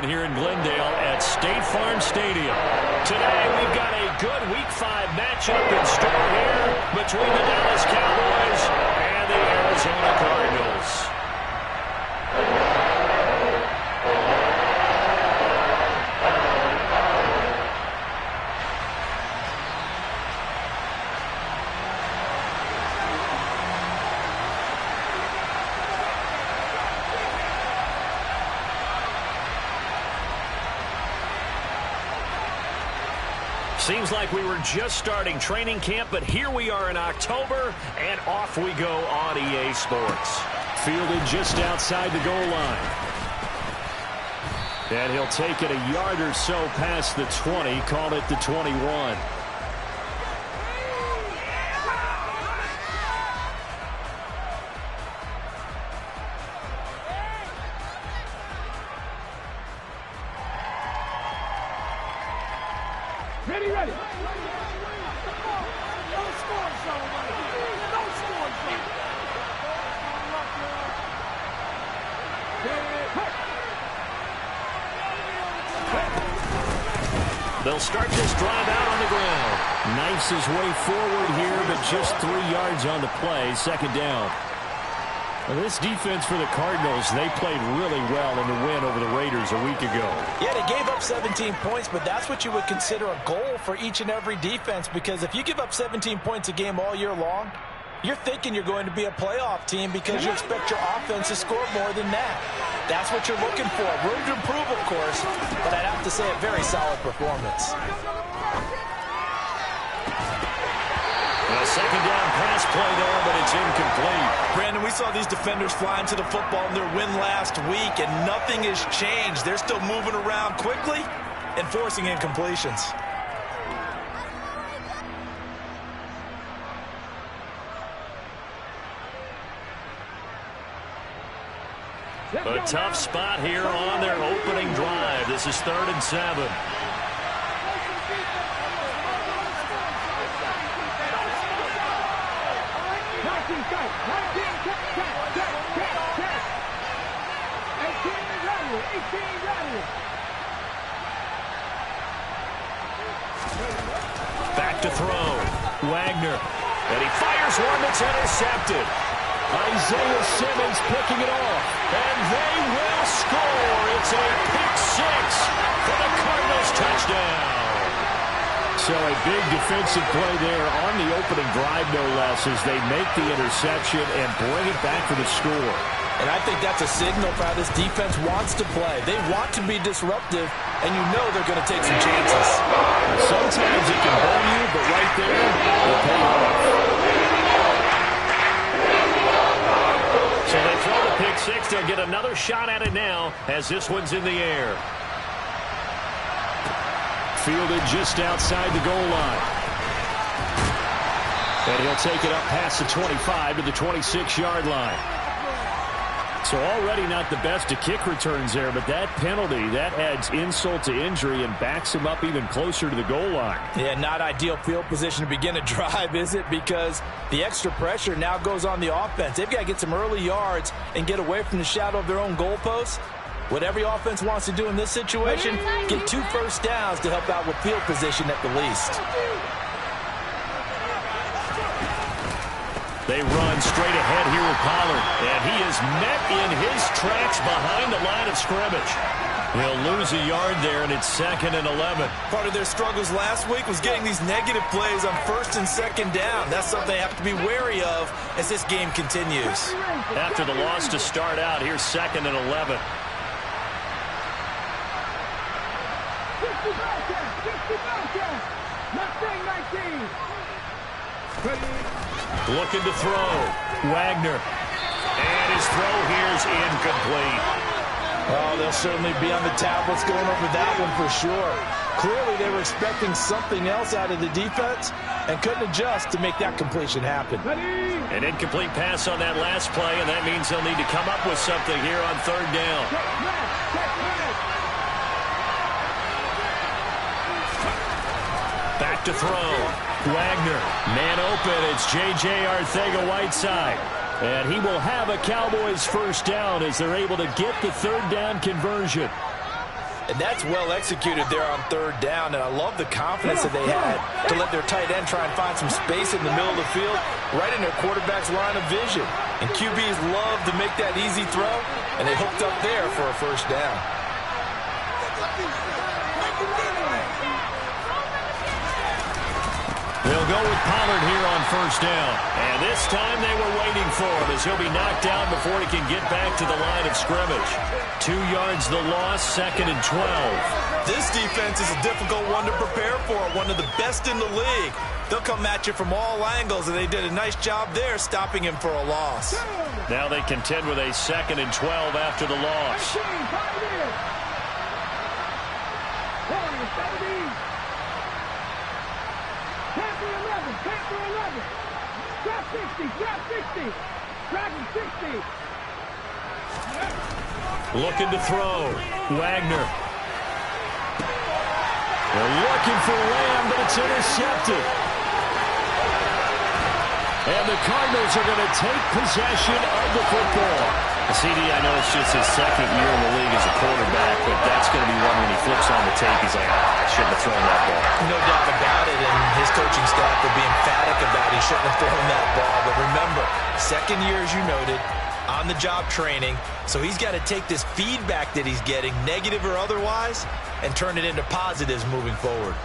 action here in Glendale at State Farm Stadium. Today we've got a good Week 5 matchup in store here between the Dallas Cowboys and the Arizona Cardinals. Seems like we were just starting training camp, but here we are in October, and off we go on EA Sports. Fielded just outside the goal line. And he'll take it a yard or so past the 20, call it the 21. Ready. No score zone right here. No score zone. They'll start this drive out on the ground. Knifes his way forward here, but just 3 yards on the play. Second down. Well, this defense for the Cardinals, they played really well in the win over the Raiders a week ago. Yeah, they gave up 17 points, but that's what you would consider a goal for each and every defense, because if you give up 17 points a game all year long, you're thinking you're going to be a playoff team because you expect your offense to score more than that. That's what you're looking for. Room to improve, of course, but I'd have to say a very solid performance. A second down pass play there, but it's incomplete. Brandon, we saw these defenders flying to the football in their win last week, and nothing has changed. They're still moving around quickly and forcing incompletions. A tough spot here on their opening drive. This is 3rd and 7. Back to throw. Wagner. And he fires one that's intercepted. Isaiah Simmons picking it off. And they will score. It's a pick six for the Cardinals touchdown. So a big defensive play there on the opening drive, no less, as they make the interception and bring it back for the score. And I think that's a signal for how this defense wants to play. They want to be disruptive, and you know they're going to take some chances. Sometimes it can burn you, but right there, it'll pay off. So they throw the pick six. They'll get another shot at it now as this one's in the air. Fielded just outside the goal line. And he'll take it up past the 25 to the 26-yard line. So already not the best of kick returns there, but that penalty, that adds insult to injury and backs him up even closer to the goal line. Yeah, not ideal field position to begin a drive, is it? Because the extra pressure now goes on the offense. They've got to get some early yards and get away from the shadow of their own goalposts. What every offense wants to do in this situation, get 2 first downs to help out with field position at the least. They run straight ahead here with Pollard, and he is met in his tracks behind the line of scrimmage. He'll lose a yard there, and it's 2nd and 11. Part of their struggles last week was getting these negative plays on 1st and 2nd down. That's something they have to be wary of as this game continues. After the loss to start out, here's 2nd and 11. Looking to throw. Wagner. And his throw here is incomplete. Oh, they'll certainly be on the tablets going over that one for sure. Clearly, they were expecting something else out of the defense and couldn't adjust to make that completion happen. An incomplete pass on that last play, and that means they'll need to come up with something here on 3rd down. Back to throw. Wagner, man open, it's J.J. Arcega-Whiteside. And he will have a Cowboys first down as they're able to get the 3rd down conversion. And that's well executed there on third down, and I love the confidence that they had to let their tight end try and find some space in the middle of the field, right in their quarterback's line of vision. And QBs love to make that easy throw, and they hooked up there for a first down. They'll go with Pollard here on first down. And this time they were waiting for him as he'll be knocked down before he can get back to the line of scrimmage. 2 yards the loss, 2nd and 12. This defense is a difficult one to prepare for, one of the best in the league. They'll come at you from all angles, and they did a nice job there stopping him for a loss. Now they contend with a 2nd and 12 after the loss. Looking to throw. Wagner. They're looking for Lamb, but it's intercepted. And the Cardinals are going to take possession of the football. CD, I know it's just his 2nd year in the league as a quarterback, but that's going to be one when he flips on the tape. He's like, I shouldn't have thrown that ball. No doubt about it, and his coaching staff will be emphatic about he shouldn't have thrown that ball. But remember, 2nd year, as you noted, on-the-job training, so he's got to take this feedback that he's getting, negative or otherwise, and turn it into positives moving forward.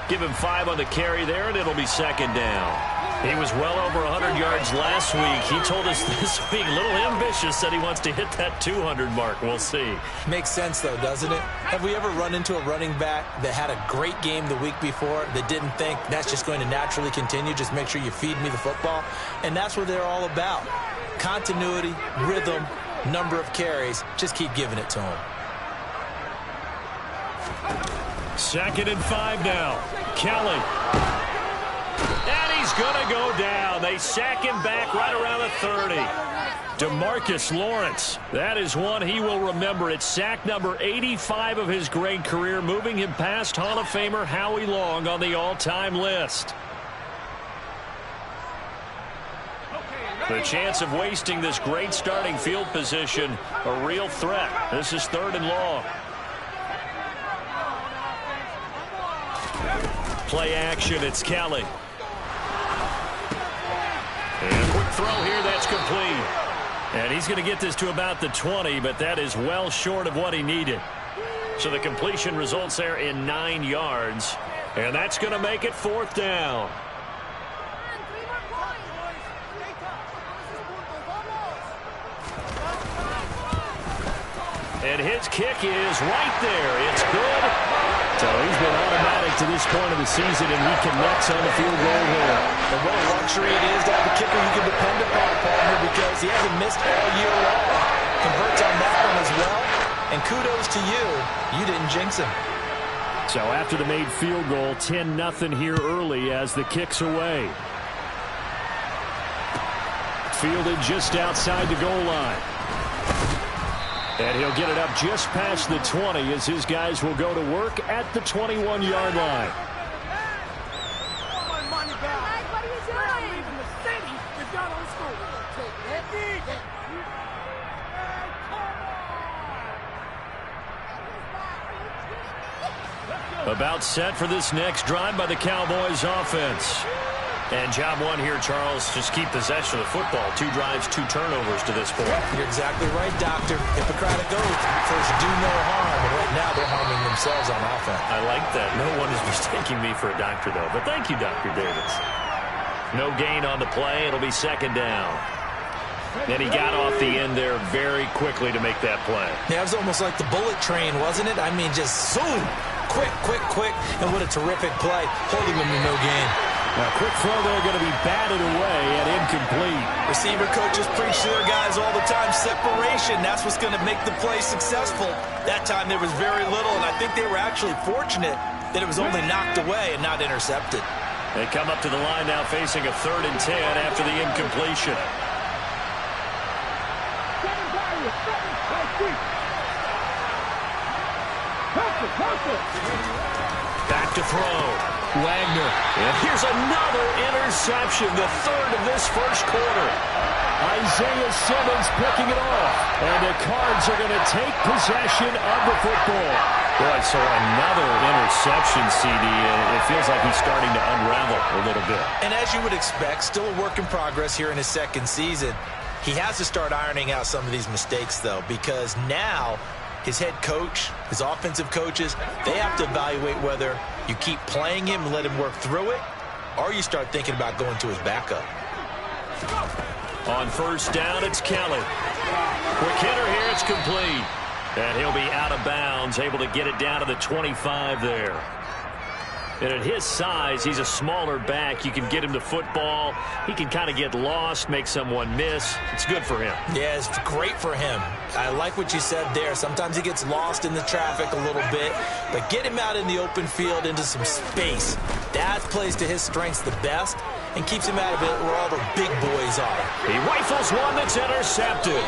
Give him 5 on the carry there, and it'll be 2nd down. He was well over 100 yards last week. He told us this week, a little ambitious, said he wants to hit that 200 mark. We'll see. Makes sense, though, doesn't it? Have we ever run into a running back that had a great game the week before that didn't think that's just going to naturally continue? Just make sure you feed me the football. And that's what they're all about. Continuity, rhythm, number of carries. Just keep giving it to him. 2nd and 5 now. Kelly. And he's going to go down. They sack him back right around the 30. DeMarcus Lawrence. That is one he will remember. It's sack number 85 of his great career, moving him past Hall of Famer Howie Long on the all-time list. The chance of wasting this great starting field position, a real threat. This is 3rd and long. Play action, it's Kelly. And a quick throw here, that's complete. And he's going to get this to about the 20, but that is well short of what he needed. So the completion results there in 9 yards. And that's going to make it 4th down. And his kick is right there. It's good. So he's been automatic to this point of the season, and he connects on the field goal there. And what a luxury it is to have a kicker you can depend upon, partner, because he hasn't missed all year long. Converts on that one as well. And kudos to you. You didn't jinx him. So after the made field goal, 10-0 here early as the kick's away. Fielded just outside the goal line. And he'll get it up just past the 20 as his guys will go to work at the 21-yard line. About set for this next drive by the Cowboys offense. And job one here, Charles, just keep possession of the football. 2 drives, 2 turnovers to this point. You're exactly right, Doctor. Hippocratic oath. First, do no harm. And right now, they're harming themselves on offense. I like that. No one is mistaking me for a doctor, though. But thank you, Dr. Davis. No gain on the play. It'll be 2nd down. And he got off the end there very quickly to make that play. Yeah, it was almost like the bullet train, wasn't it? I mean, just zoom. Quick, quick, quick. And what a terrific play. Holding them to no gain. Now, quick throw there, going to be batted away and incomplete. Receiver coaches preach to their guys all the time. Separation, that's what's going to make the play successful. That time there was very little, and I think they were actually fortunate that it was only knocked away and not intercepted. They come up to the line now facing a 3rd and 10 after the incompletion. Back to throw. Wagner. And here's another interception, the third of this first quarter. Isaiah Simmons picking it off. And the Cards are going to take possession of the football. Boy, so another interception, CD. It feels like he's starting to unravel a little bit. And as you would expect, still a work in progress here in his second season. He has to start ironing out some of these mistakes, though, because now his head coach, his offensive coaches, they have to evaluate whether you keep playing him and let him work through it, or you start thinking about going to his backup. On first down, it's Kelly. Quick hitter here, it's complete. And he'll be out of bounds, able to get it down to the 25 there. And at his size, he's a smaller back. You can get him the football. He can kind of get lost, make someone miss. It's good for him. Yeah, it's great for him. I like what you said there. Sometimes he gets lost in the traffic a little bit, but get him out in the open field into some space. That plays to his strengths the best and keeps him out of it where all the big boys are. He rifles one that's intercepted.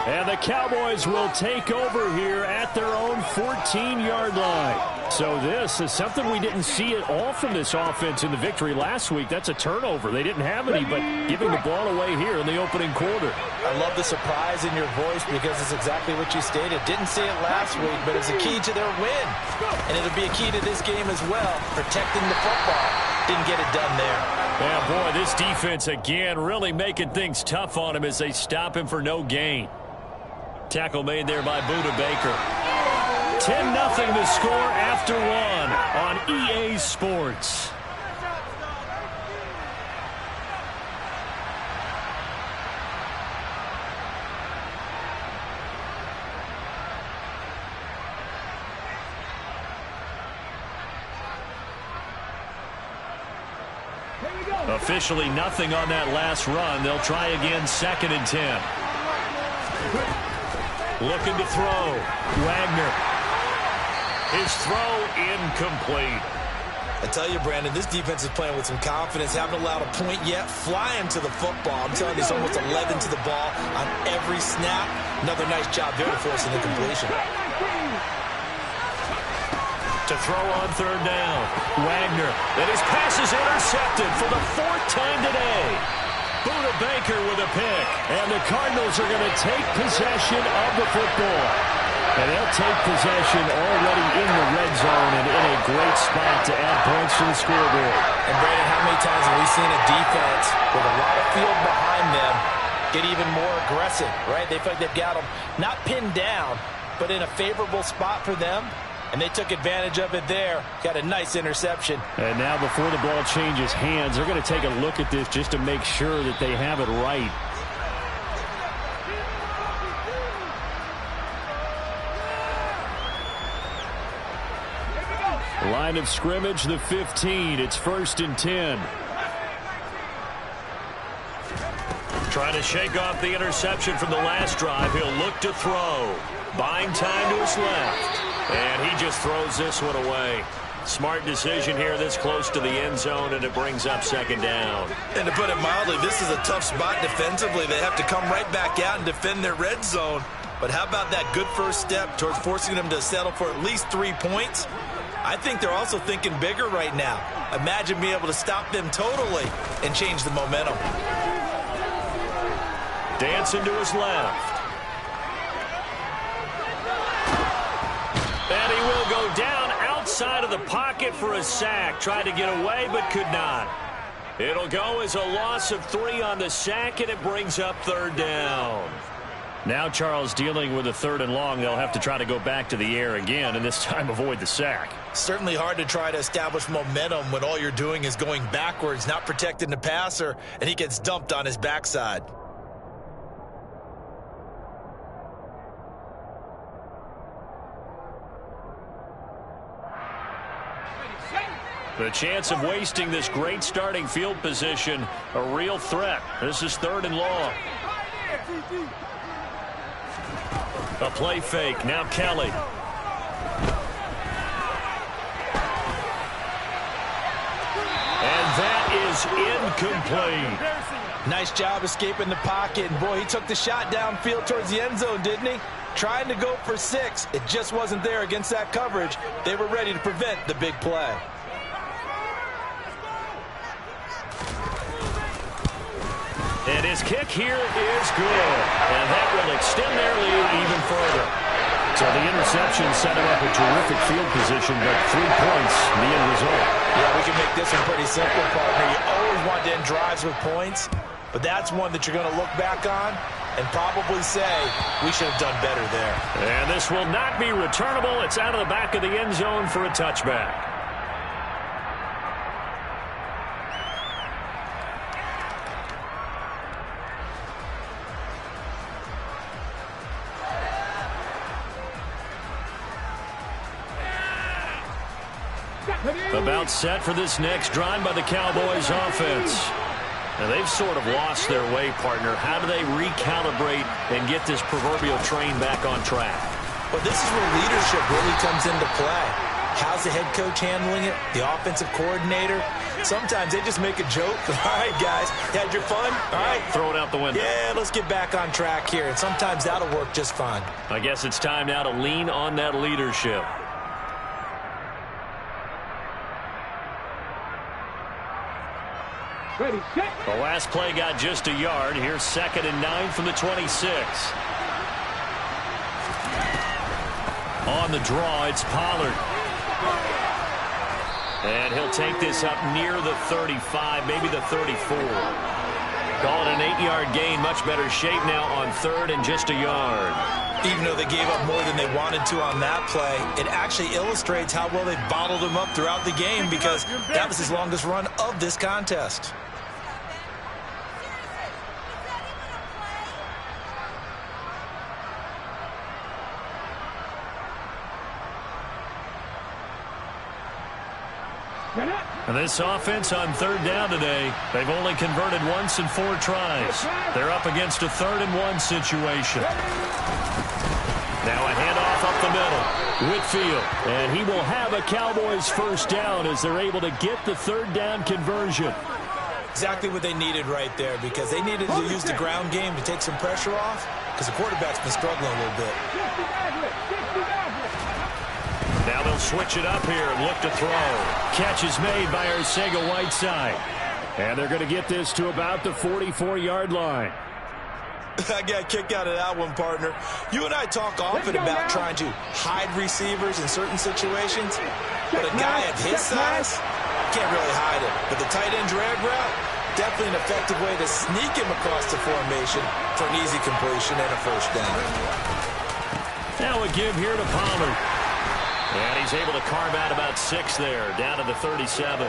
And the Cowboys will take over here at their own 14-yard line. So this is something we didn't see at all from this offense in the victory last week. That's a turnover. They didn't have any, but giving the ball away here in the opening quarter. I love the surprise in your voice because it's exactly what you stated. Didn't see it last week, but it's a key to their win. And it'll be a key to this game as well, protecting the football. Didn't get it done there. Yeah, boy, this defense again really making things tough on him as they stop him for no gain. Tackle made there by Buda Baker. 10-0 the score after one on EA Sports. Officially nothing on that last run. They'll try again, 2nd and 10. Looking to throw. Wagner. His throw incomplete. I tell you, Brandon, this defense is playing with some confidence. Haven't allowed a point yet. Flying to the football. I'm telling you, it's almost 11 to the ball on every snap. Another nice job there to force an incompletion. To throw on 3rd down. Wagner. And his pass is intercepted for the 4th time today. Buda Baker with a pick. And the Cardinals are going to take possession of the football. And they'll take possession already in the red zone and in a great spot to add points to the scoreboard. And, Brandon, how many times have we seen a defense with a lot of field behind them get even more aggressive, right? They feel like they've got them not pinned down, but in a favorable spot for them. And they took advantage of it there. Got a nice interception. And now before the ball changes hands, they're going to take a look at this just to make sure that they have it right. Line of scrimmage, the 15. It's 1st and 10. Trying to shake off the interception from the last drive. He'll look to throw. Buying time to his left. And he just throws this one away. Smart decision here this close to the end zone, and it brings up 2nd down. And to put it mildly, this is a tough spot defensively. They have to come right back out and defend their red zone. But how about that good first step towards forcing them to settle for at least 3 points? I think they're also thinking bigger right now. Imagine being able to stop them totally and change the momentum. Dancing to his left. And he will go down outside of the pocket for a sack. Tried to get away, but could not. It'll go as a loss of 3 on the sack, and it brings up 3rd down. Now Charles dealing with a 3rd and long. They'll have to try to go back to the air again, and this time avoid the sack. Certainly hard to try to establish momentum when all you're doing is going backwards, not protecting the passer, and he gets dumped on his backside. The chance of wasting this great starting field position, a real threat. This is 3rd and long. A play fake. Now Kelly. And that is incomplete. Nice job escaping the pocket. And, boy, he took the shot downfield towards the end zone, didn't he? trying to go for 6. It just wasn't there against that coverage. They were ready to prevent the big play. And his kick here is good. And that will extend their lead even further. So the interception set him up a terrific field position, but 3 points, the end result. Yeah, we can make this one pretty simple, partner. You always want to end drives with points, but that's one that you're going to look back on and probably say, we should have done better there. And this will not be returnable. It's out of the back of the end zone for a touchback. About set for this next drive by the Cowboys offense. Now they've sort of lost their way, partner. How do they recalibrate and get this proverbial train back on track? Well, this is where leadership really comes into play. How's the head coach handling it? The offensive coordinator? Sometimes they just make a joke. All right, guys, had your fun? All right. Throw it out the window. Yeah, let's get back on track here. And sometimes that'll work just fine. I guess it's time now to lean on that leadership. Ready, set. The last play got just a yard. Here's 2nd and 9 from the 26. On the draw, it's Pollard. And he'll take this up near the 35, maybe the 34. Call it an 8-yard gain. Much better shape now on 3rd and just a yard. Even though they gave up more than they wanted to on that play, it actually illustrates how well they bottled them up throughout the game because that was his longest run of this contest. And this offense on 3rd down today, they've only converted once in 4 tries. They're up against a 3rd and 1 situation. Now a handoff up the middle. Whitfield, and he will have a Cowboys first down as they're able to get the 3rd down conversion. Exactly what they needed right there because they needed to use the ground game to take some pressure off because the quarterback's been struggling a little bit. Now they'll switch it up here and look to throw. Catch is made by Arcega-Whiteside. And they're going to get this to about the 44-yard line. I got a kick out of that one, partner. You and I talk often about trying to hide receivers in certain situations, but a guy of his size can't really hide it. But the tight end drag route, definitely an effective way to sneak him across the formation for an easy completion and a first down. Now a give here to Pollard. And he's able to carve out about 6 there, down to the 37.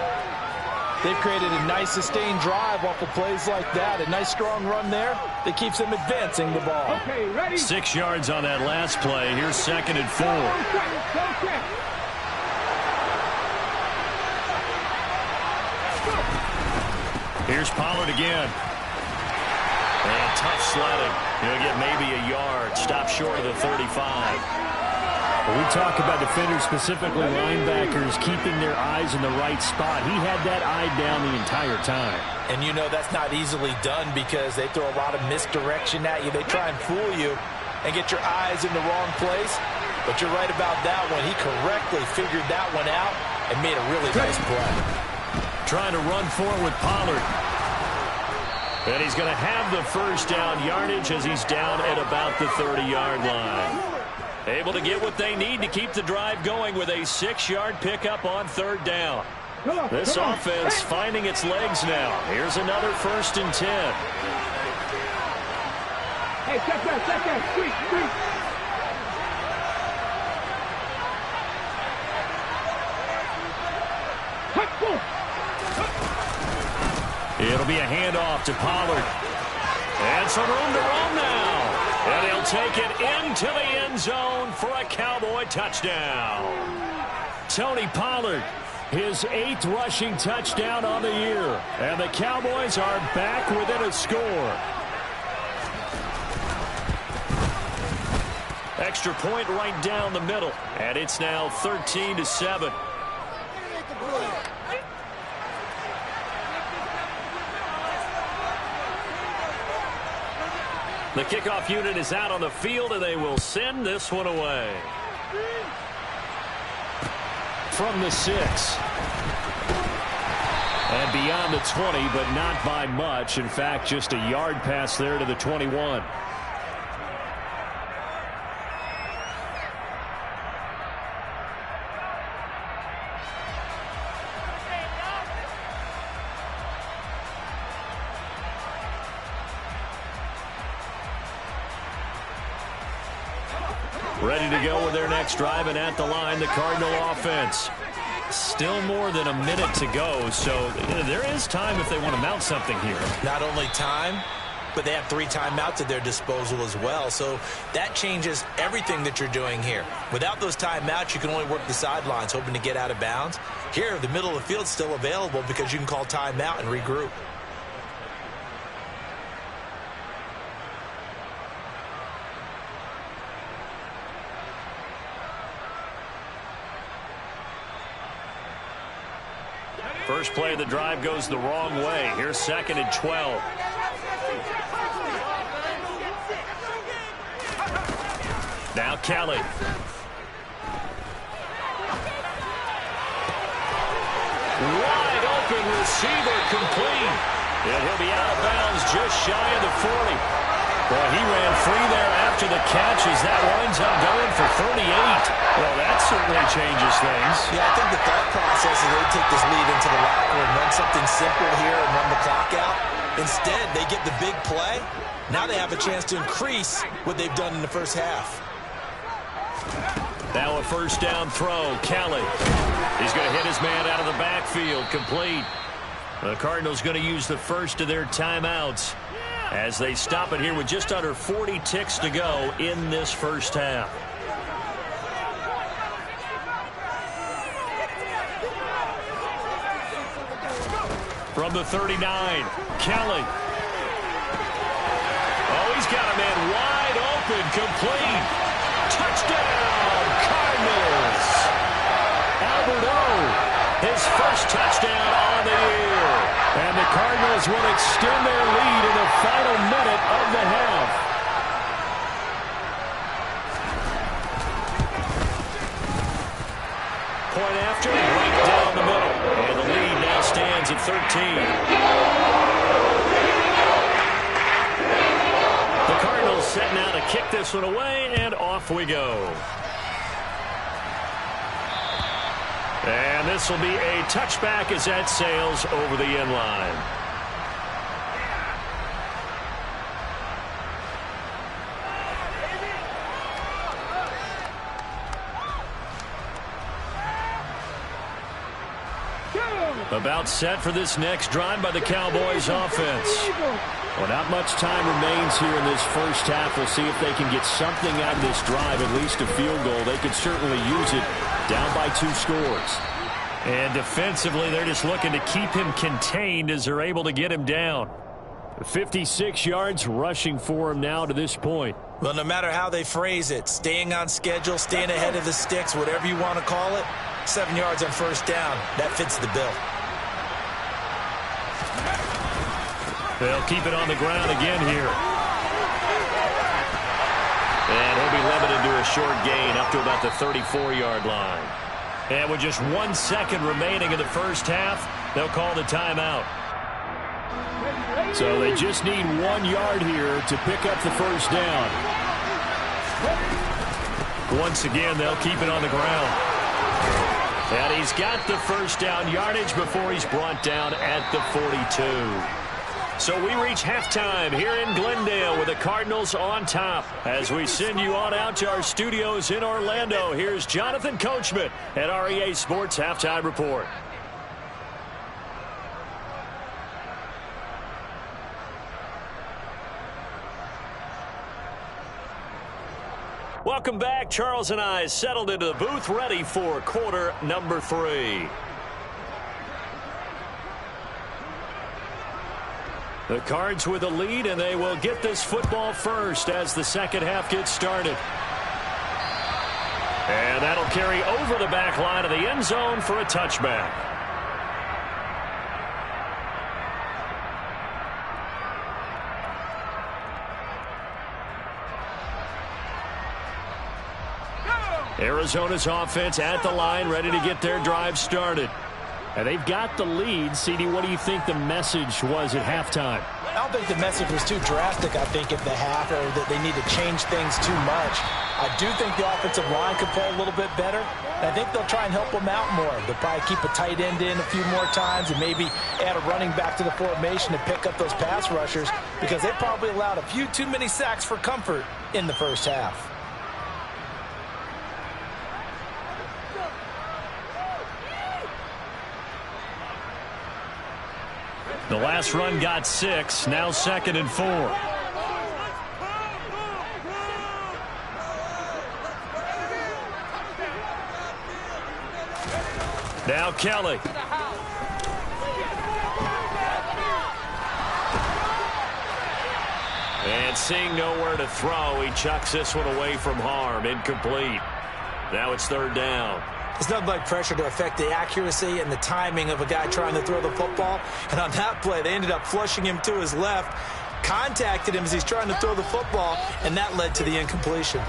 They've created a nice sustained drive off of plays like that. A nice strong run there that keeps them advancing the ball. Okay, ready. 6 yards on that last play. Here's 2nd and 4. Here's Pollard again. And tough sledding. He'll get maybe a yard. Stop short of the 35. We talk about defenders, specifically linebackers, keeping their eyes in the right spot. He had that eye down the entire time. And you know that's not easily done because they throw a lot of misdirection at you. They try and fool you and get your eyes in the wrong place. But you're right about that one. He correctly figured that one out and made a really nice play. Trying to run forward with Pollard. And he's going to have the first down yardage as he's down at about the 30-yard line. Able to get what they need to keep the drive going with a 6-yard pickup on 3rd down. This offense finding its legs now. Here's another 1st and 10. Hey, check that, sweet. It'll be a handoff to Pollard. And some room to run now. And he'll take it into the end zone for a Cowboy touchdown. Tony Pollard, his 8th rushing touchdown on the year. And the Cowboys are back within a score. Extra point right down the middle. And it's now 13-7. The kickoff unit is out on the field, and they will send this one away. From the 6. And beyond the 20, but not by much. In fact, just a yard pass there to the 21. Ready to go with their next drive, and at the line, the Cardinal offense. Still more than a minute to go, so there is time if they want to mount something here. Not only time, but they have 3 timeouts at their disposal as well, so that changes everything that you're doing here. Without those timeouts, you can only work the sidelines, hoping to get out of bounds. Here, the middle of the field is still available because you can call timeout and regroup. First play of the drive goes the wrong way. Here's 2nd and 12. Now Kelly. Wide open receiver complete. And he'll be out of bounds just shy of the 40. Boy, he ran free there after the catch as that winds up going for 38. Well, that certainly changes things. Yeah, I think the thought process is they take this lead into the locker room, run something simple here and run the clock out. Instead, they get the big play. Now they have a chance to increase what they've done in the first half. Now a first down throw. Kelly. He's going to hit his man out of the backfield. Complete. The Cardinals going to use the first of their timeouts as they stop it here with just under 40 ticks to go in this first half. From the 39, Kelly. Oh, he's got a man wide open, complete. Touchdown, Cardinals. Albert O, his first touchdown on the year. And the Cardinals will extend their lead in the final minute of the half. Point after, right down the middle. And the lead now stands at 13. The Cardinals set now to kick this one away, and off we go. And this will be a touchback as that sails over the end line. About set for this next drive by the Cowboys offense. Well, not much time remains here in this first half. We'll see if they can get something out of this drive, at least a field goal. They could certainly use it down by 2 scores. And defensively, they're just looking to keep him contained as they're able to get him down. 56 yards rushing for him now to this point. Well, no matter how they phrase it, staying on schedule, staying ahead of the sticks, whatever you want to call it, 7 yards on first down, that fits the bill. They'll keep it on the ground again here. And he'll be limited to a short gain up to about the 34-yard line. And with just 1 second remaining in the first half, they'll call the timeout. So they just need 1 yard here to pick up the first down. Once again, they'll keep it on the ground. And he's got the first down yardage before he's brought down at the 42. So we reach halftime here in Glendale with the Cardinals on top. As we send you on out to our studios in Orlando, here's Jonathan Coachman at REA Sports Halftime Report. Welcome back. Charles and I settled into the booth, ready for quarter number 3. The Cards with a lead, and they will get this football first as the second half gets started. And that'll carry over the back line of the end zone for a touchback. Arizona's offense at the line, ready to get their drive started. And they've got the lead. CD, what do you think the message was at halftime? I don't think the message was too drastic, I think, at the half, or that they need to change things too much. I do think the offensive line could play a little bit better. And I think they'll try and help them out more. They'll probably keep a tight end in a few more times and maybe add a running back to the formation to pick up those pass rushers, because they probably allowed a few too many sacks for comfort in the first half. The last run got 6, now 2nd and 4. Now Kelly. And seeing nowhere to throw, he chucks this one away from harm. Incomplete. Now it's 3rd down. It's nothing like pressure to affect the accuracy and the timing of a guy trying to throw the football. And on that play, they ended up flushing him to his left, contacted him as he's trying to throw the football, and that led to the incompletion.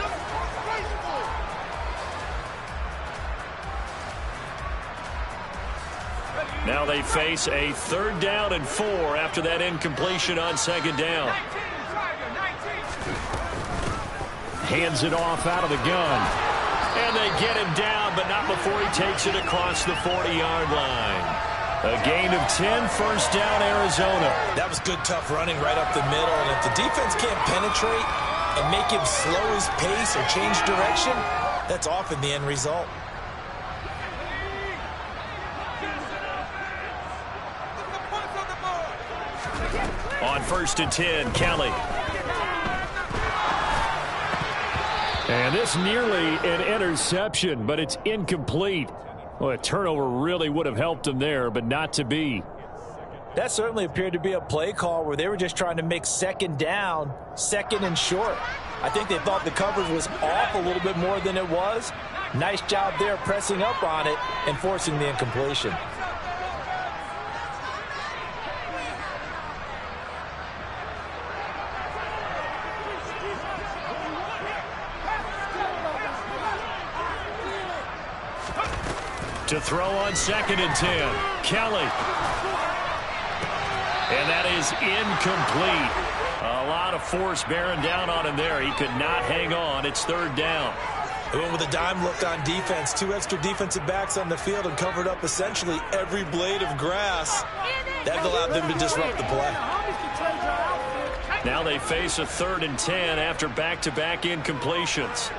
Now they face a 3rd down and 4 after that incompletion on 2nd down. Hands it off out of the gun. And they get him down, but not before he takes it across the 40-yard line. A gain of 10, 1st down, Arizona. That was good, tough running right up the middle. And if the defense can't penetrate and make him slow his pace or change direction, that's often the end result. On 1st and 10, Kelly. And this nearly an interception, but it's incomplete. Well, a turnover really would have helped him there, but not to be. That certainly appeared to be a play call where they were just trying to make 2nd down, 2nd and short. I think they thought the coverage was off a little bit more than it was. Nice job there pressing up on it and forcing the incompletion. To throw on 2nd and 10, Kelly. And that is incomplete. A lot of force bearing down on him there. He could not hang on. It's 3rd down. They went with a dime look on defense. 2 extra defensive backs on the field and covered up essentially every blade of grass. That allowed them to disrupt the play. Now they face a 3rd and 10 after back-to-back incompletions.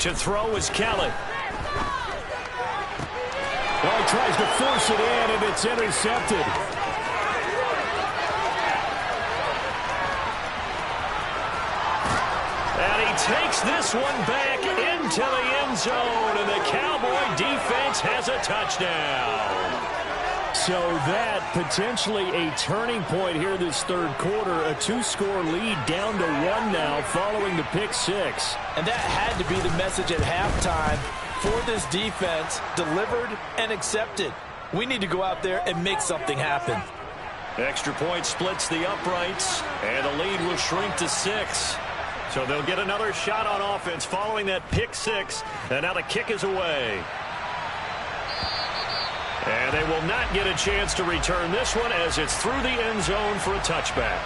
To throw is Kelly. Well, he tries to force it in, and it's intercepted. And he takes this one back into the end zone, and the Cowboy defense has a touchdown. So that potentially a turning point here this 3rd quarter. A 2-score lead down to 1 now following the pick 6. And that had to be the message at halftime for this defense. Delivered and accepted. We need to go out there and make something happen. Extra point splits the uprights, and the lead will shrink to 6. So they'll get another shot on offense following that pick 6. And now the kick is away. And they will not get a chance to return this one as it's through the end zone for a touchback.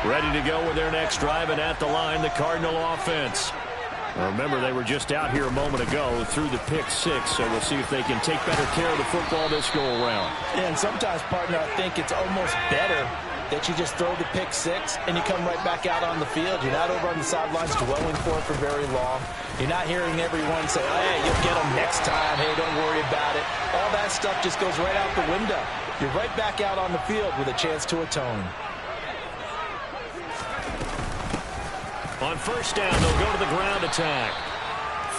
Ready to go with their next drive, and at the line, the Cardinal offense. Remember, they were just out here a moment ago through the pick 6, so we'll see if they can take better care of the football this go-around. And sometimes, partner, I think it's almost better that you just throw the pick 6 and you come right back out on the field. You're not over on the sidelines dwelling for very long. You're not hearing everyone say, hey, you'll get them next time. Hey, don't worry about it. All that stuff just goes right out the window. You're right back out on the field with a chance to atone. On 1st down, they'll go to the ground attack.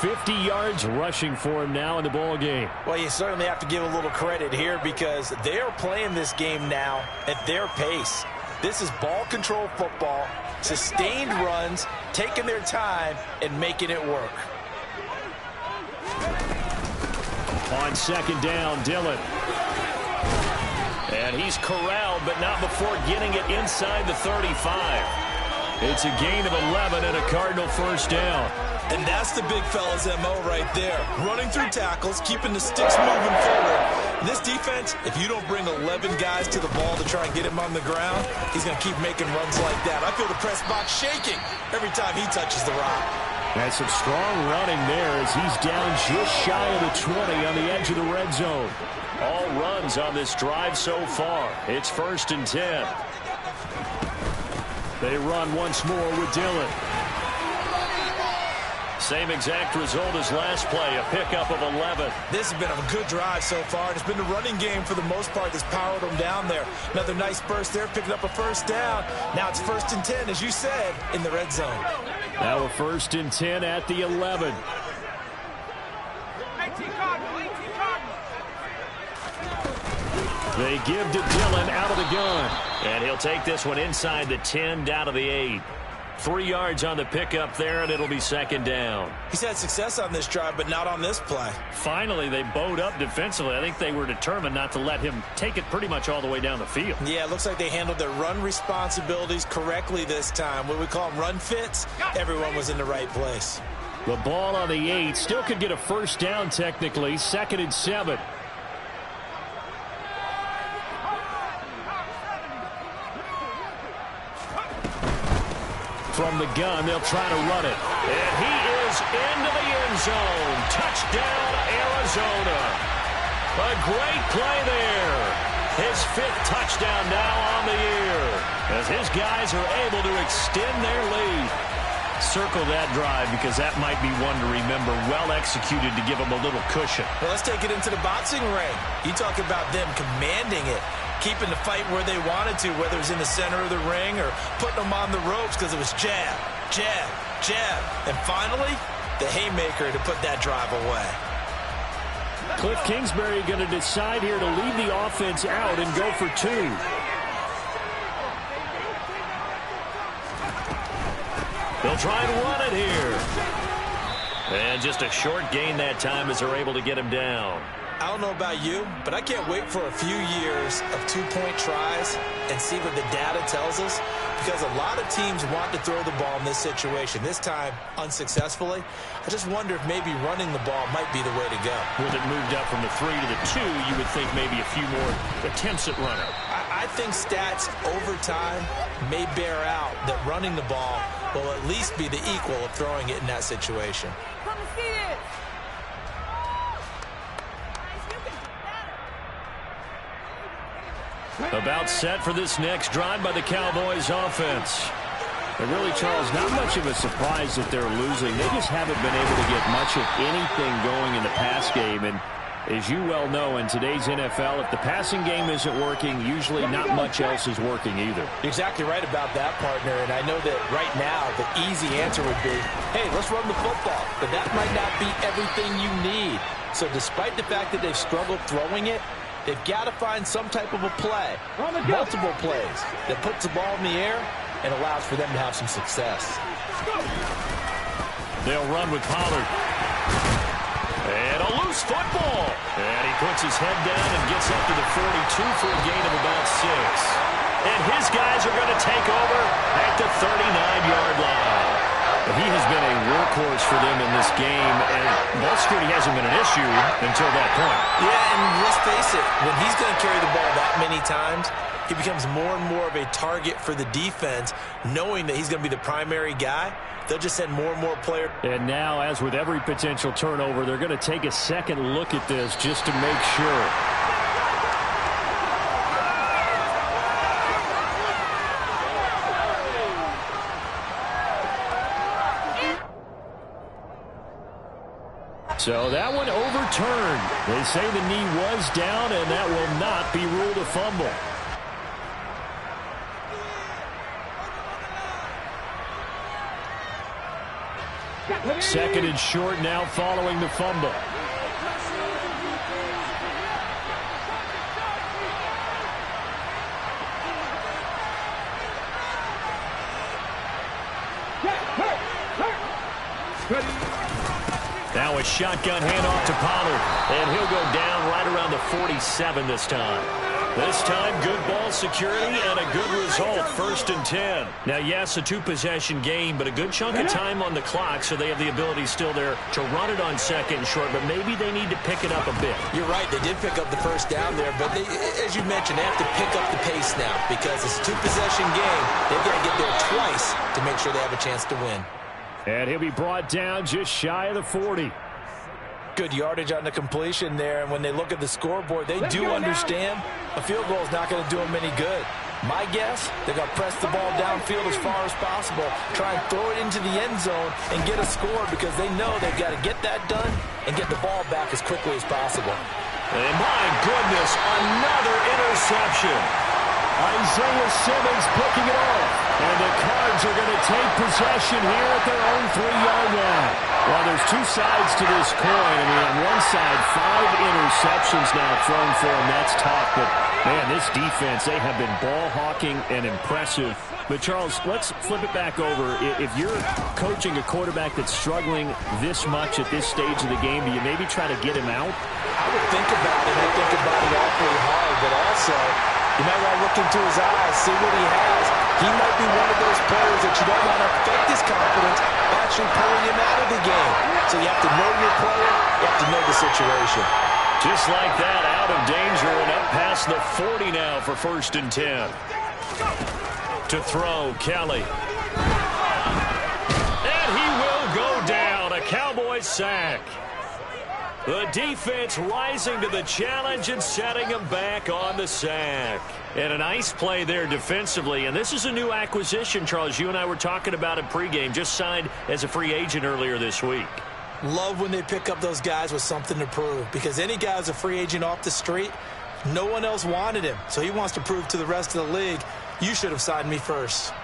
50 yards rushing for him now in the ball game. Well, you certainly have to give a little credit here because they are playing this game now at their pace. This is ball control football, sustained runs, taking their time and making it work. On second down, Dillon. And he's corralled, but not before getting it inside the 35. It's a gain of 11 and a Cardinal first down. And that's the big fella's MO right there. Running through tackles, keeping the sticks moving forward. In this defense, if you don't bring 11 guys to the ball to try and get him on the ground, he's going to keep making runs like that. I feel the press box shaking every time he touches the rock. That's some strong running there as he's down just shy of the 20 on the edge of the red zone. All runs on this drive so far. It's 1st and 10. They run once more with Dillon. Same exact result as last play, a pickup of 11. This has been a good drive so far. It's been the running game for the most part that's powered them down there. Another nice burst there, picking up a first down. Now it's 1st and 10, as you said, in the red zone. Now a 1st and 10 at the 11. They give to Dillon out of the gun. And he'll take this one inside the 10, down to the 8. 3 yards on the pickup there, and it'll be 2nd down. He's had success on this drive, but not on this play. Finally, they bowed up defensively. I think they were determined not to let him take it pretty much all the way down the field. Yeah, it looks like they handled their run responsibilities correctly this time. What we call them run fits, everyone was in the right place. The ball on the 8 still could get a first down technically. 2nd and 7. From the gun, they'll try to run it. And he is into the end zone. Touchdown, Arizona. A great play there. His 5th touchdown now on the year as his guys are able to extend their lead. Circle that drive because that might be one to remember. Well executed to give them a little cushion. Well, let's take it into the boxing ring. You talk about them commanding it, keeping the fight where they wanted to, whether it was in the center of the ring or putting them on the ropes because it was jab, jab, jab. And finally, the haymaker to put that drive away. Cliff Kingsbury going to decide here to leave the offense out and go for 2. They'll try and run it here. And just a short gain that time as they're able to get him down. I don't know about you, but I can't wait for a few years of 2-point tries and see what the data tells us, because a lot of teams want to throw the ball in this situation. This time, unsuccessfully. I just wonder if maybe running the ball might be the way to go. With it moved up from the 3 to the 2, you would think maybe a few more attempts at running. I think stats over time may bear out that running the ball will at least be the equal of throwing it in that situation. Come and see this. About set for this next drive by the Cowboys offense. And really, Charles, not much of a surprise that they're losing. They just haven't been able to get much of anything going in the pass game. And as you well know, in today's NFL, if the passing game isn't working, usually not much else is working either. You're exactly right about that, partner. And I know that right now the easy answer would be, hey, let's run the football. But that might not be everything you need. So despite the fact that they've struggled throwing it, they've got to find some type of a play, multiple plays, that puts the ball in the air and allows for them to have some success. They'll run with Pollard. And a loose football. And he puts his head down and gets up to the 42 for a gain of about 6. And his guys are going to take over at the 39-yard line. He has been a workhorse for them in this game, and ball security hasn't been an issue until that point. Yeah, and let's face it, when he's going to carry the ball that many times, he becomes more and more of a target for the defense, knowing that he's going to be the primary guy. They'll just send more and more players. And now, as with every potential turnover, they're going to take a second look at this just to make sure. So that one overturned. They say the knee was down, and that will not be ruled a fumble. Second and short now following the fumble. Now a shotgun handoff to Pollard, and he'll go down right around the 47 this time. This time, good ball security and a good result, 1st and 10. Now, yes, a two-possession game, but a good chunk of time on the clock, so they have the ability still there to run it on second and short, but maybe they need to pick it up a bit. You're right, they did pick up the first down there, but they, as you mentioned, they have to pick up the pace now because it's a two-possession game. They've got to get there twice to make sure they have a chance to win. And he'll be brought down just shy of the 40. Good yardage on the completion there, and when they look at the scoreboard, they do understand a field goal is not going to do them any good. My guess, they're going to press the ball downfield as far as possible, try and throw it into the end zone and get a score because they know they've got to get that done and get the ball back as quickly as possible. And my goodness, another interception. Isaiah Simmons picking it off. And the Cards are going to take possession here at their own 3-yard line. Well, there's two sides to this coin. I mean, on one side, 5 interceptions now thrown for him. That's tough. But, man, this defense, they have been ball hawking and impressive. But, Charles, let's flip it back over. If you're coaching a quarterback that's struggling this much at this stage of the game, do you maybe try to get him out? I would think about it. I think about it awfully hard. But also, you might want to look into his eyes, see what he has. He might be one of those players that you don't want to affect his confidence by actually pulling him out of the game. So you have to know your player. You have to know the situation. Just like that, out of danger and up past the 40 now for 1st and 10. To throw, Kelly. And he will go down. A Cowboys sack. The defense rising to the challenge and setting him back on the sack. And a nice play there defensively. And this is a new acquisition, Charles. You and I were talking about it pregame. Just signed as a free agent earlier this week. Love when they pick up those guys with something to prove. Because any guy's a free agent off the street, no one else wanted him. So he wants to prove to the rest of the league, you should have signed me first.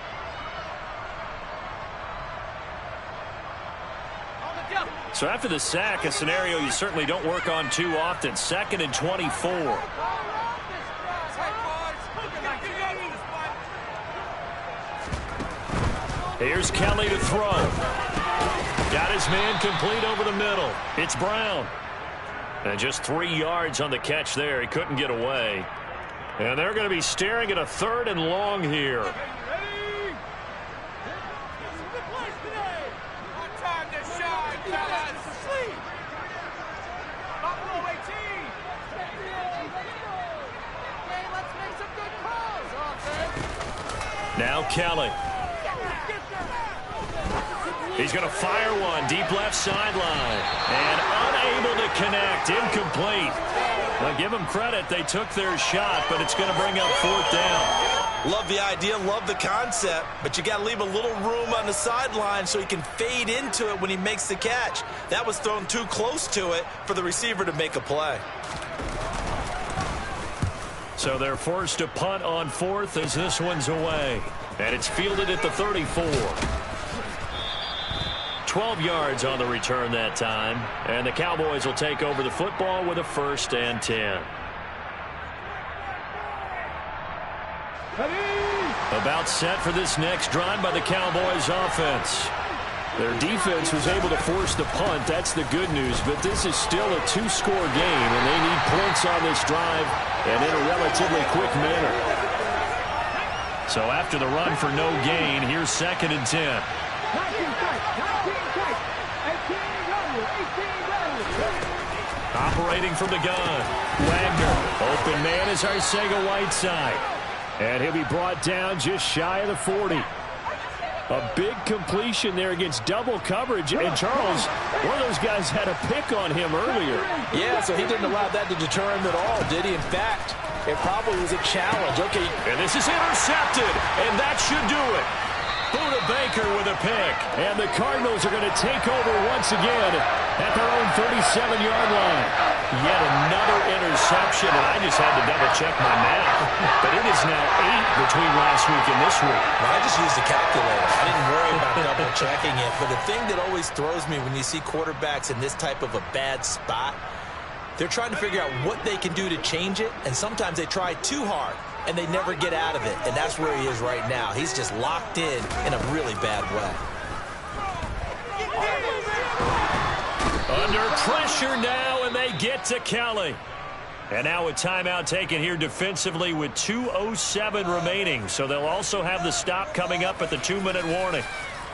So after the sack, a scenario you certainly don't work on too often. 2nd and 24. Here's Kelly to throw. Got his man complete over the middle. It's Brown. And just 3 yards on the catch there. He couldn't get away. And they're going to be staring at a 3rd and long here. Now Kelly. He's going to fire one deep left sideline. And unable to connect. Incomplete. Now give them credit. They took their shot, but it's going to bring up 4th down. Love the idea, love the concept, but you got to leave a little room on the sideline so he can fade into it when he makes the catch. That was thrown too close to it for the receiver to make a play. So they're forced to punt on 4th as this one's away. And it's fielded at the 34. 12 yards on the return that time. And the Cowboys will take over the football with a 1st and 10. About set for this next drive by the Cowboys offense. Their defense was able to force the punt. That's the good news. But this is still a 2-score game, and they need points on this drive and in a relatively quick manner. So after the run for no gain, here's 2nd and 10. Operating from the gun. Wagner. Open man is Arcega-Whiteside. And he'll be brought down just shy of the 40. A big completion there against double coverage. And Charles, one of those guys had a pick on him earlier. Yeah, so he didn't allow that to deter him at all, did he? In fact, it probably was a challenge. Okay. And this is intercepted. And that should do it. Buda Baker with a pick. And the Cardinals are going to take over once again at their own 37-yard line. Yet another interception, and I just had to double-check my math. But it is now 8 between last week and this week. Well, I just used a calculator. I didn't worry about double-checking it. But the thing that always throws me when you see quarterbacks in this type of a bad spot, they're trying to figure out what they can do to change it, and sometimes they try too hard, and they never get out of it. And that's where he is right now. He's just locked in a really bad way. Under pressure now, and they get to Kelly. And now a timeout taken here defensively with 2:07 remaining. So they'll also have the stop coming up at the 2-minute warning.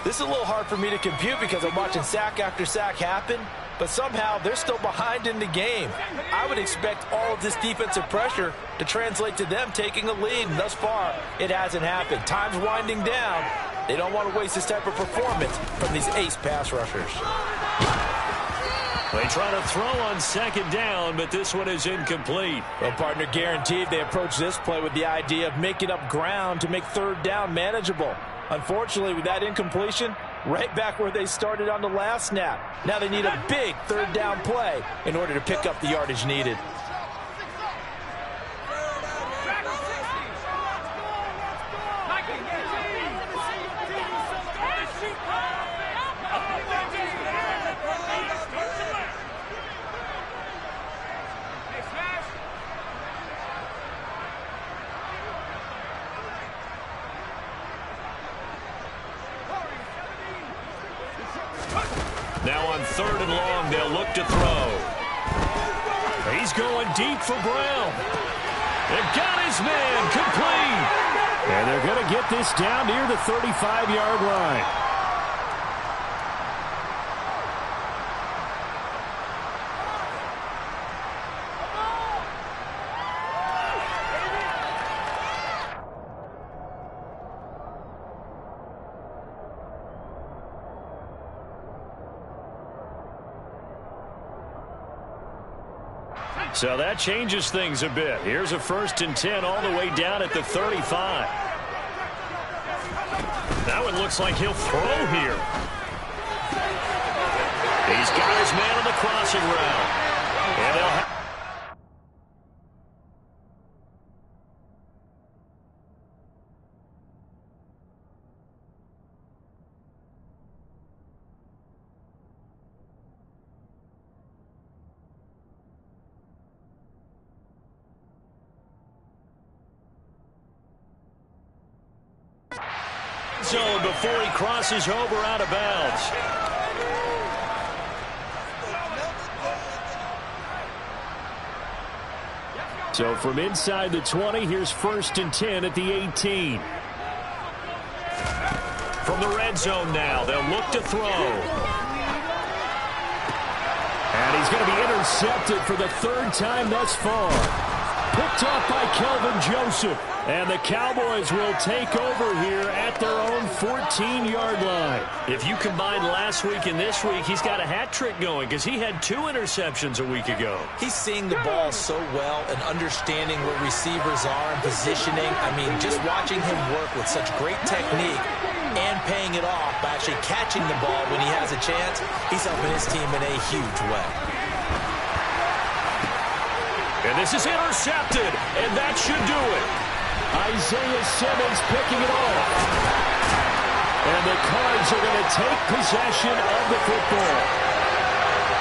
This is a little hard for me to compute because I'm watching sack after sack happen, but somehow they're still behind in the game. I would expect all of this defensive pressure to translate to them taking a lead, and thus far, it hasn't happened. Time's winding down. They don't want to waste this type of performance from these ace pass rushers. They try to throw on second down, but this one is incomplete. Well, partner, guaranteed they approach this play with the idea of making up ground to make third down manageable. Unfortunately, with that incompletion, right back where they started on the last snap. Now they need a big third down play in order to pick up the yardage needed. Now on 3rd and long, they'll look to throw. He's going deep for Brown. They've got his man complete. And they're going to get this down near the 35-yard line. So that changes things a bit. Here's a 1st and 10 all the way down at the 35. That one looks like he'll throw here. He's got his man on the crossing route. And they'll have zone before he crosses over out of bounds. So from inside the 20, here's 1st and 10 at the 18. From the red zone now, they'll look to throw. And he's going to be intercepted for the 3rd time thus far. Picked off by Kelvin Joseph. And the Cowboys will take over here at their own 14-yard line. If you combine last week and this week, he's got a hat trick going because he had 2 interceptions a week ago. He's seeing the ball so well and understanding where receivers are and positioning. I mean, just watching him work with such great technique and paying it off by actually catching the ball when he has a chance, he's helping his team in a huge way. And this is intercepted, and that should do it. Isaiah Simmons picking it off. And the Cards are going to take possession of the football.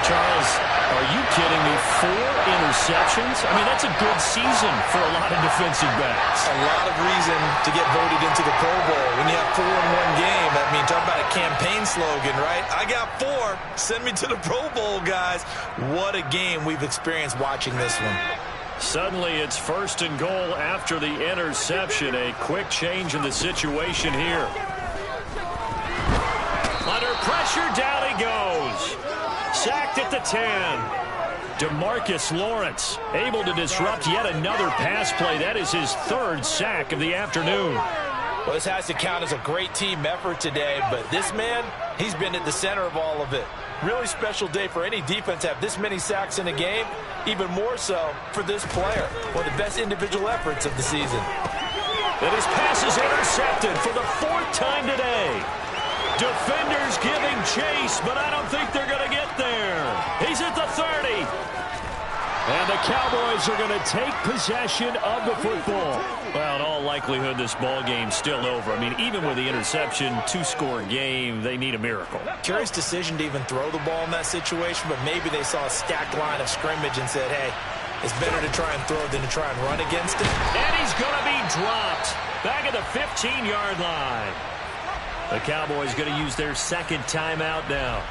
Charles, are you kidding me? 4 interceptions? I mean, that's a good season for a lot of defensive backs. A lot of reason to get voted into the Pro Bowl. When you have 4 in one game, I mean, talk about a campaign slogan, right? I got 4. Send me to the Pro Bowl, guys. What a game we've experienced watching this one. Suddenly it's 1st and goal after the interception. A quick change in the situation here. Under pressure, down he goes. Sacked at the 10. DeMarcus Lawrence able to disrupt yet another pass play. That is his 3rd sack of the afternoon. Well, this has to count as a great team effort today, but this man, he's been at the center of all of it. Really special day for any defense to have this many sacks in a game, even more so for this player. One of the best individual efforts of the season. And his pass is intercepted for the 4th time today. Defenders giving chase, but I don't think they're going to get there. He's at the 30. And the Cowboys are going to take possession of the football. Well, in all likelihood, this ball game's still over. I mean, even with the interception, two-score game, they need a miracle. Curious decision to even throw the ball in that situation, but maybe they saw a stacked line of scrimmage and said, hey, it's better to try and throw than to try and run against it. And he's going to be dropped back at the 15-yard line. The Cowboys going to use their second timeout now,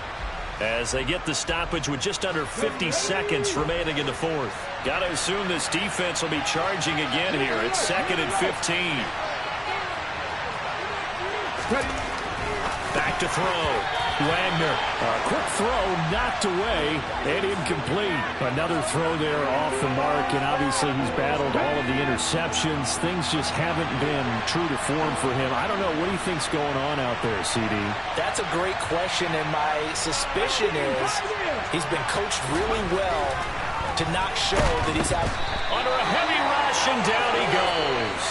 as they get the stoppage with just under 50 seconds remaining in the fourth. Got to assume this defense will be charging again here. It's 2nd and 15. Back to throw. Wagner. A quick throw knocked away and incomplete. Another throw there off the mark, and obviously he's battled all of the interceptions. Things just haven't been true to form for him. I don't know. What do you think's going on out there, CD? That's a great question, and my suspicion is he's been coached really well to not show that he's out. Under a heavy rush, and down he goes.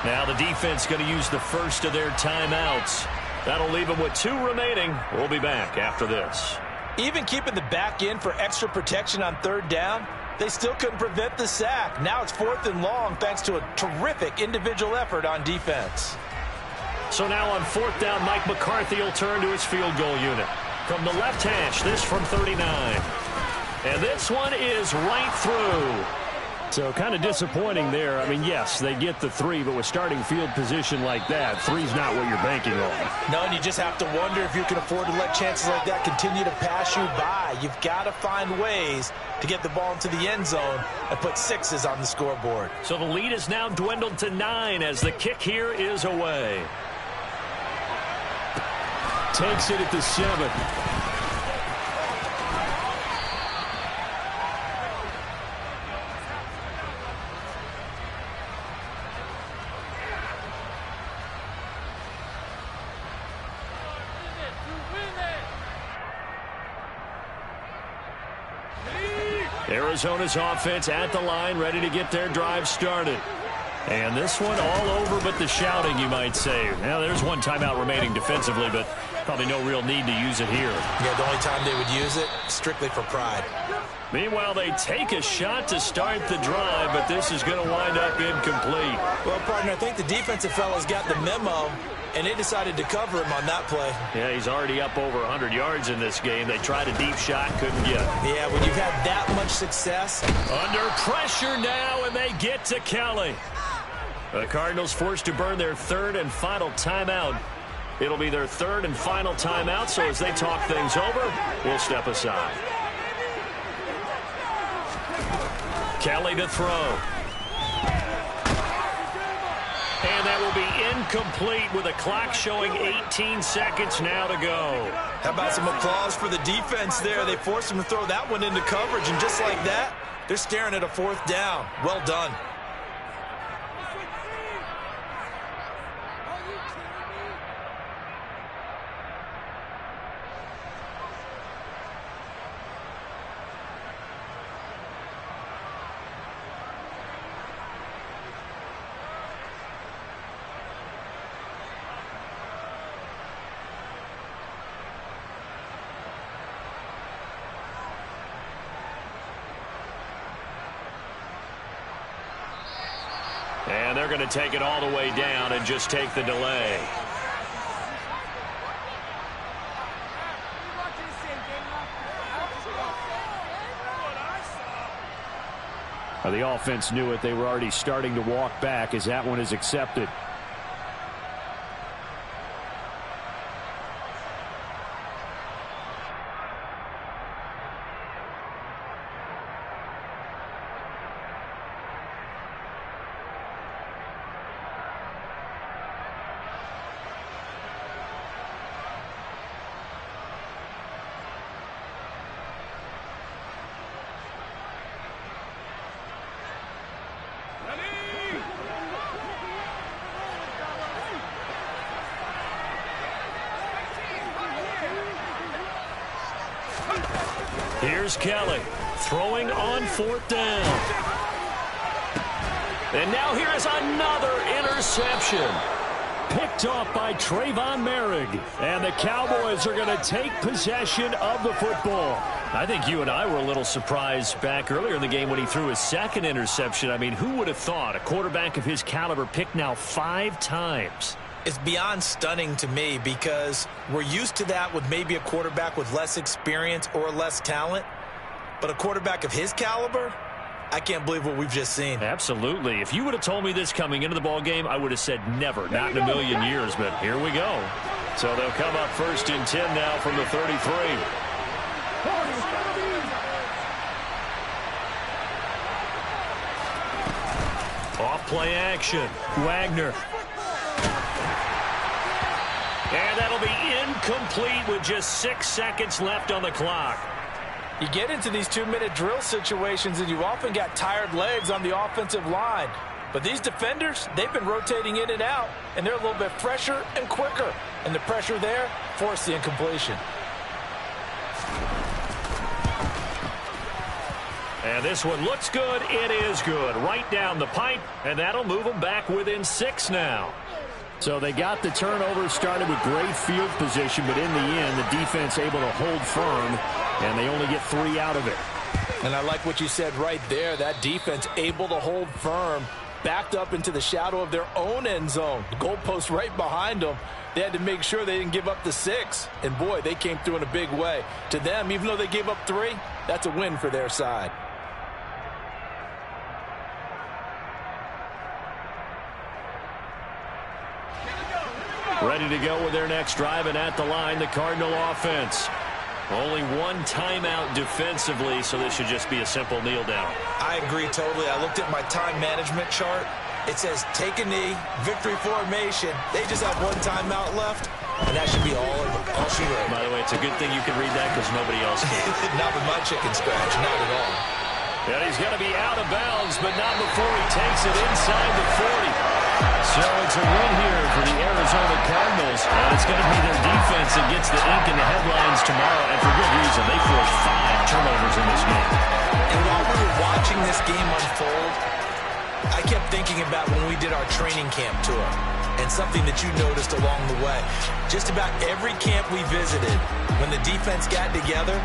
Now the defense going to use the first of their timeouts. That'll leave them with 2 remaining. We'll be back after this. Even keeping the back in for extra protection on 3rd down, they still couldn't prevent the sack. Now it's 4th and long thanks to a terrific individual effort on defense. So now on 4th down, Mike McCarthy will turn to his field goal unit. From the left hash, this from 39. And this one is right through. So kind of disappointing there. I mean, yes, they get the 3, but with starting field position like that, 3's not what you're banking on. No, and you just have to wonder if you can afford to let chances like that continue to pass you by. You've got to find ways to get the ball into the end zone and put 6s on the scoreboard. So the lead is now dwindled to 9 as the kick here is away. Takes it at the 7. Arizona's offense at the line, ready to get their drive started. And this one all over but the shouting, you might say. Now, there's one timeout remaining defensively, but probably no real need to use it here. Yeah, the only time they would use it, strictly for pride. Meanwhile, they take a shot to start the drive, but this is going to wind up incomplete. Well, partner, I think the defensive fellas got the memo, and they decided to cover him on that play. Yeah, he's already up over 100 yards in this game. They tried a deep shot, couldn't get it. Yeah, when you've had that much success. Under pressure now, and they get to Kelly. The Cardinals forced to burn their 3rd and final timeout. It'll be their 3rd and final timeout, so as they talk things over, we'll step aside. Kelly to throw. And that will be incomplete with a clock showing 18 seconds now to go. How about some applause for the defense there? They forced him to throw that one into coverage, and just like that, they're staring at a 4th down. Well done. And they're going to take it all the way down and just take the delay. Well, the offense knew it. They were already starting to walk back as that one is accepted. Here's Kelly throwing on 4th down. And now here is another interception. Picked Picked off by Trayvon Merrick. And the Cowboys are going to take possession of the football. I think you and I were a little surprised back earlier in the game when he threw his second interception. I mean, who would have thought a quarterback of his caliber picked now 5 times? It's beyond stunning to me because we're used to that with maybe a quarterback with less experience or less talent. But a quarterback of his caliber, I can't believe what we've just seen. Absolutely. If you would have told me this coming into the ball game, I would have said never, not in a million years. But here we go. So they'll come up 1st and 10 now from the 33. Off play action. Wagner. And that'll be incomplete with just 6 seconds left on the clock. You get into these 2-minute drill situations and you often got tired legs on the offensive line. But these defenders, they've been rotating in and out, and they're a little bit fresher and quicker. And the pressure there forced the incompletion. And this one looks good. It is good. Right down the pipe, and that'll move them back within 6 now. So they got the turnover, started with great field position, but in the end, the defense able to hold firm, and they only get 3 out of it. And I like what you said right there. That defense able to hold firm, backed up into the shadow of their own end zone. The goalpost right behind them. They had to make sure they didn't give up the 6. And, boy, they came through in a big way. To them, even though they gave up 3, that's a win for their side. Ready to go with their next drive, and at the line, the Cardinal offense. Only 1 timeout defensively, so this should just be a simple kneel down. I agree totally. I looked at my time management chart. It says take a knee, victory formation. They just have 1 timeout left, and that should be all she wrote. By the way, it's a good thing you can read that because nobody else can. Not with my chicken scratch, not at all. And he's going to be out of bounds, but not before he takes it inside the 40. So it's a win here for the Arizona Cardinals. And it's going to be their defense that gets the ink in the headlines tomorrow, and for good reason. They forced 5 turnovers in this game. And while we were watching this game unfold, I kept thinking about when we did our training camp tour and something that you noticed along the way. Just about every camp we visited, when the defense got together,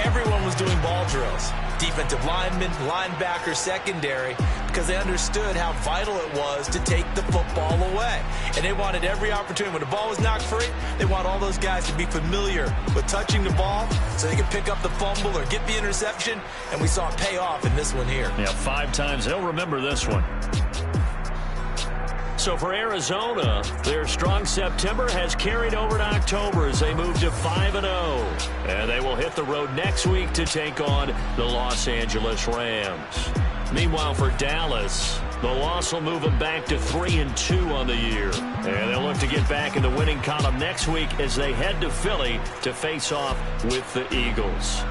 everyone was doing ball drills. Defensive linemen, linebackers, secondary, because they understood how vital it was to take the football away. And they wanted every opportunity. When the ball was knocked free, they want all those guys to be familiar with touching the ball so they could pick up the fumble or get the interception. And we saw it pay off in this one here. Yeah, 5 times. They'll remember this one. So for Arizona, their strong September has carried over to October as they move to 5-0. And they will hit the road next week to take on the Los Angeles Rams. Meanwhile, for Dallas, the loss will move them back to 3-2 on the year. And they'll look to get back in the winning column next week as they head to Philly to face off with the Eagles.